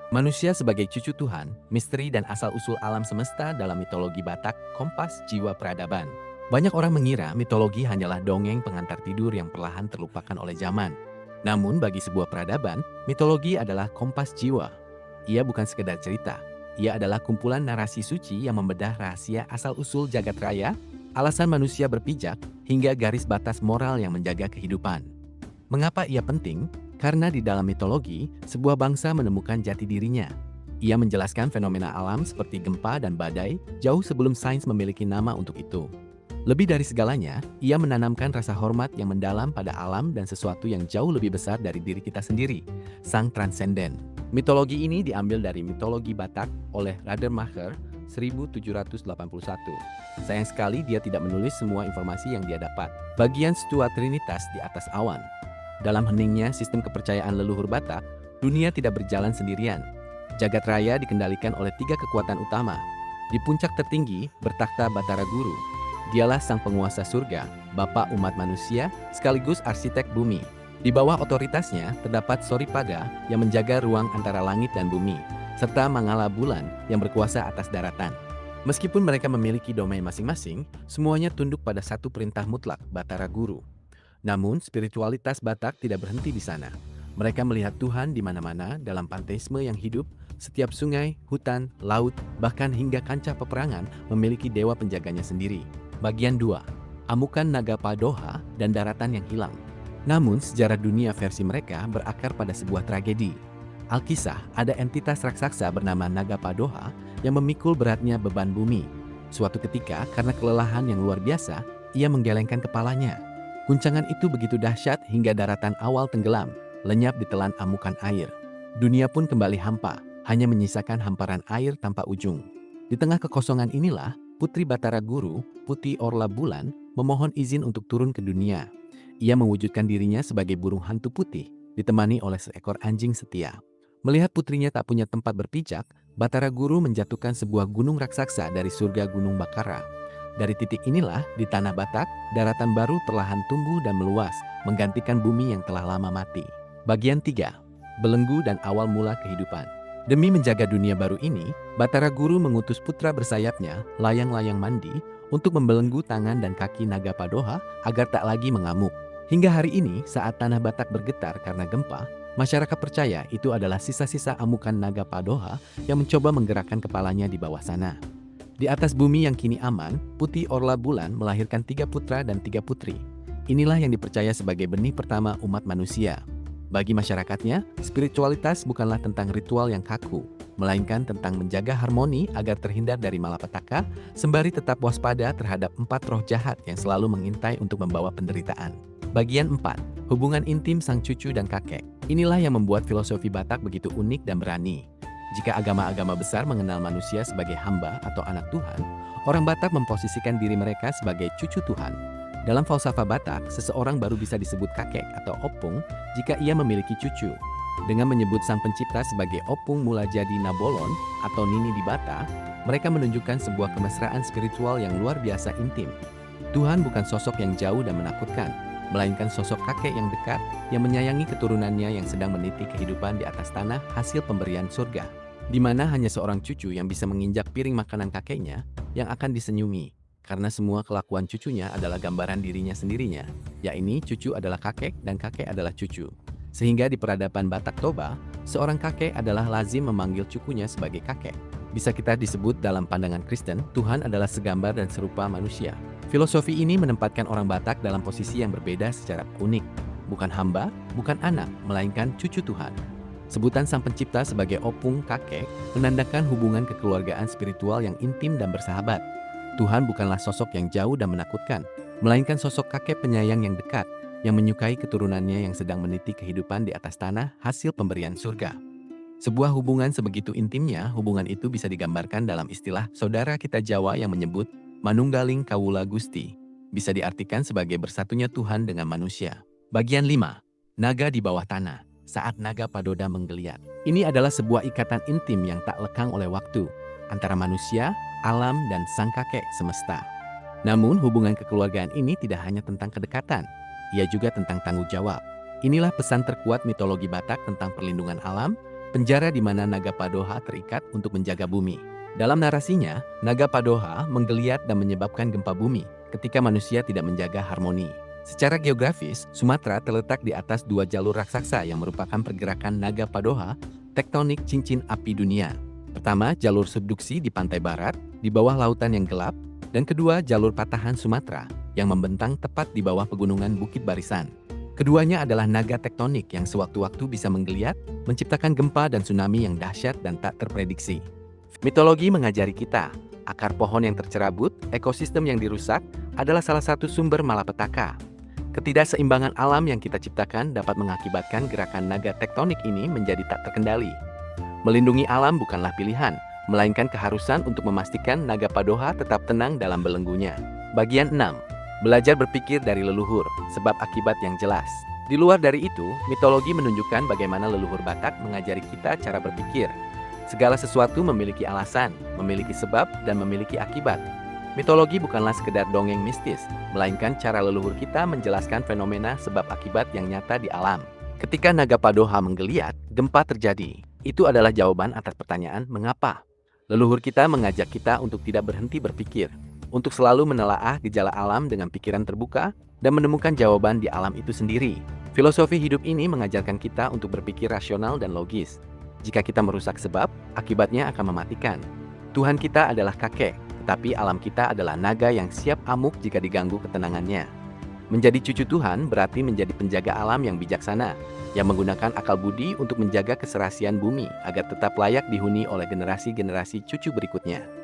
Manusia sebagai cucu Tuhan, misteri dan asal-usul alam semesta dalam mitologi Batak, kompas jiwa peradaban. Banyak orang mengira mitologi hanyalah dongeng pengantar tidur yang perlahan terlupakan oleh zaman. Namun bagi sebuah peradaban, mitologi adalah kompas jiwa. Ia bukan sekedar cerita, ia adalah kumpulan narasi suci yang membedah rahasia asal-usul jagat raya, alasan manusia berpijak, hingga garis batas moral yang menjaga kehidupan. Mengapa ia penting? Karena di dalam mitologi, sebuah bangsa menemukan jati dirinya. Ia menjelaskan fenomena alam seperti gempa dan badai jauh sebelum sains memiliki nama untuk itu. Lebih dari segalanya, ia menanamkan rasa hormat yang mendalam pada alam dan sesuatu yang jauh lebih besar dari diri kita sendiri, sang transenden. Mitologi ini diambil dari mitologi Batak oleh Radermacher 1781. Sayang sekali dia tidak menulis semua informasi yang dia dapat. Bagian Stua Trinitas di atas awan. Dalam heningnya sistem kepercayaan leluhur Batak, dunia tidak berjalan sendirian. Jagat raya dikendalikan oleh 3 kekuatan utama. Di puncak tertinggi bertakhta Batara Guru. Dialah sang penguasa surga, bapa umat manusia, sekaligus arsitek bumi. Di bawah otoritasnya terdapat Soripada yang menjaga ruang antara langit dan bumi, serta Mangala Bulan yang berkuasa atas daratan. Meskipun mereka memiliki domain masing-masing, semuanya tunduk pada satu perintah mutlak, Batara Guru. Namun, spiritualitas Batak tidak berhenti di sana. Mereka melihat Tuhan di mana-mana dalam panteisme yang hidup, setiap sungai, hutan, laut, bahkan hingga kancah peperangan memiliki dewa penjaganya sendiri. Bagian 2. Amukan Naga Padoha dan daratan yang hilang. Namun, sejarah dunia versi mereka berakar pada sebuah tragedi. Alkisah, ada entitas raksasa bernama Naga Padoha yang memikul beratnya beban bumi. Suatu ketika, karena kelelahan yang luar biasa, ia menggelengkan kepalanya. Guncangan itu begitu dahsyat hingga daratan awal tenggelam, lenyap ditelan amukan air. Dunia pun kembali hampa, hanya menyisakan hamparan air tanpa ujung. Di tengah kekosongan inilah, Putri Batara Guru, Putih Orla Bulan, memohon izin untuk turun ke dunia. Ia mewujudkan dirinya sebagai burung hantu putih, ditemani oleh seekor anjing setia. Melihat putrinya tak punya tempat berpijak, Batara Guru menjatuhkan sebuah gunung raksasa dari surga Gunung Bakara. Dari titik inilah, di tanah Batak, daratan baru perlahan tumbuh dan meluas, menggantikan bumi yang telah lama mati. Bagian 3. Belenggu dan awal mula kehidupan. Demi menjaga dunia baru ini, Batara Guru mengutus putra bersayapnya, layang-layang mandi, untuk membelenggu tangan dan kaki Naga Padoha agar tak lagi mengamuk. Hingga hari ini, saat tanah Batak bergetar karena gempa, masyarakat percaya itu adalah sisa-sisa amukan Naga Padoha yang mencoba menggerakkan kepalanya di bawah sana. Di atas bumi yang kini aman, Putih Orla Bulan melahirkan 3 putra dan 3 putri. Inilah yang dipercaya sebagai benih pertama umat manusia. Bagi masyarakatnya, spiritualitas bukanlah tentang ritual yang kaku, melainkan tentang menjaga harmoni agar terhindar dari malapetaka, sembari tetap waspada terhadap 4 roh jahat yang selalu mengintai untuk membawa penderitaan. Bagian 4. Hubungan intim sang cucu dan kakek. Inilah yang membuat filosofi Batak begitu unik dan berani. Jika agama-agama besar mengenal manusia sebagai hamba atau anak Tuhan, orang Batak memposisikan diri mereka sebagai cucu Tuhan. Dalam falsafah Batak, seseorang baru bisa disebut kakek atau opung jika ia memiliki cucu. Dengan menyebut sang pencipta sebagai opung mula jadi Nabolon atau Nini di Bata, mereka menunjukkan sebuah kemesraan spiritual yang luar biasa intim. Tuhan bukan sosok yang jauh dan menakutkan, melainkan sosok kakek yang dekat yang menyayangi keturunannya yang sedang meniti kehidupan di atas tanah hasil pemberian surga, di mana hanya seorang cucu yang bisa menginjak piring makanan kakeknya yang akan disenyumi, karena semua kelakuan cucunya adalah gambaran dirinya sendirinya, yakni cucu adalah kakek dan kakek adalah cucu. Sehingga di peradaban Batak Toba, seorang kakek adalah lazim memanggil cucunya sebagai kakek. Bisa kita disebut dalam pandangan Kristen, Tuhan adalah segambar dan serupa manusia. Filosofi ini menempatkan orang Batak dalam posisi yang berbeda secara unik. Bukan hamba, bukan anak, melainkan cucu Tuhan. Sebutan sang pencipta sebagai opung kakek menandakan hubungan kekeluargaan spiritual yang intim dan bersahabat. Tuhan bukanlah sosok yang jauh dan menakutkan, melainkan sosok kakek penyayang yang dekat, yang menyukai keturunannya yang sedang meniti kehidupan di atas tanah hasil pemberian surga. Sebuah hubungan sebegitu intimnya, hubungan itu bisa digambarkan dalam istilah saudara kita Jawa yang menyebut Manunggaling Kawula Gusti. Bisa diartikan sebagai bersatunya Tuhan dengan manusia. Bagian 5. Naga di bawah tanah. Saat naga padoda menggeliat. Ini adalah sebuah ikatan intim yang tak lekang oleh waktu, antara manusia, alam, dan sang kakek semesta. Namun hubungan kekeluargaan ini tidak hanya tentang kedekatan, ia juga tentang tanggung jawab. Inilah pesan terkuat mitologi Batak tentang perlindungan alam, penjara di mana naga Padoha terikat untuk menjaga bumi. Dalam narasinya, naga Padoha menggeliat dan menyebabkan gempa bumi ketika manusia tidak menjaga harmoni. Secara geografis, Sumatera terletak di atas dua jalur raksasa yang merupakan pergerakan naga Padoha, tektonik cincin api dunia. Pertama, jalur subduksi di pantai barat, di bawah lautan yang gelap, dan kedua, jalur patahan Sumatera yang membentang tepat di bawah pegunungan Bukit Barisan. Keduanya adalah naga tektonik yang sewaktu-waktu bisa menggeliat, menciptakan gempa dan tsunami yang dahsyat dan tak terprediksi. Mitologi mengajari kita, akar pohon yang tercerabut, ekosistem yang dirusak, adalah salah satu sumber malapetaka. Ketidakseimbangan alam yang kita ciptakan dapat mengakibatkan gerakan naga tektonik ini menjadi tak terkendali. Melindungi alam bukanlah pilihan, melainkan keharusan untuk memastikan naga Padoha tetap tenang dalam belenggunya. Bagian 6. Belajar berpikir dari leluhur, sebab akibat yang jelas. Di luar dari itu, mitologi menunjukkan bagaimana leluhur Batak mengajari kita cara berpikir. Segala sesuatu memiliki alasan, memiliki sebab, dan memiliki akibat. Mitologi bukanlah sekedar dongeng mistis, melainkan cara leluhur kita menjelaskan fenomena sebab akibat yang nyata di alam. Ketika naga Padoha menggeliat, gempa terjadi. Itu adalah jawaban atas pertanyaan mengapa. Leluhur kita mengajak kita untuk tidak berhenti berpikir, untuk selalu menelaah gejala alam dengan pikiran terbuka dan menemukan jawaban di alam itu sendiri. Filosofi hidup ini mengajarkan kita untuk berpikir rasional dan logis. Jika kita merusak sebab, akibatnya akan mematikan. Tuhan kita adalah kakek, tetapi alam kita adalah naga yang siap amuk jika diganggu ketenangannya. Menjadi cucu Tuhan berarti menjadi penjaga alam yang bijaksana, yang menggunakan akal budi untuk menjaga keserasian bumi agar tetap layak dihuni oleh generasi-generasi cucu berikutnya.